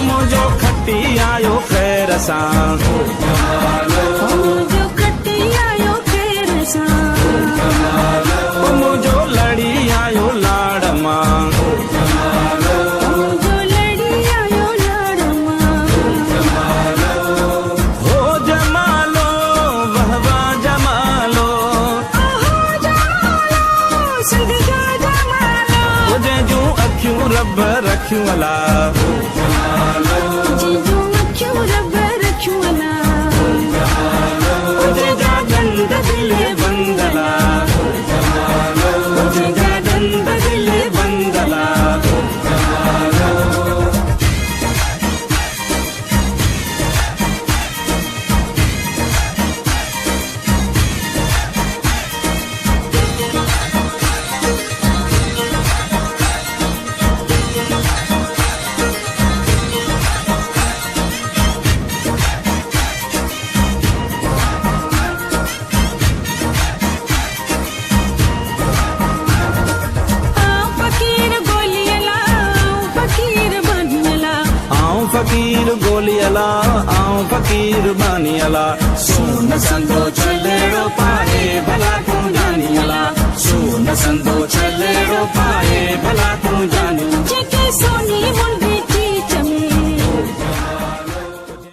मुझो खट्टी आयो खैर सां मुझो खट्टी आयो खैर सां मुझो लड़ी आयो लाड़ मां मुझो लड़ी आयो लाड़ मां हो जमालो वाह वाह जमालो सदका जमालो तुझे जूं अखियूं रब रखियूं अला जिजू अखियूं रब रखियूं अला तुझे जा दंद दिले बंदला तुझे जा दंद दिले बंदला फकीर गोलियला आऊं फकीर बानियला सोन संदो चलेड़ो पाए भला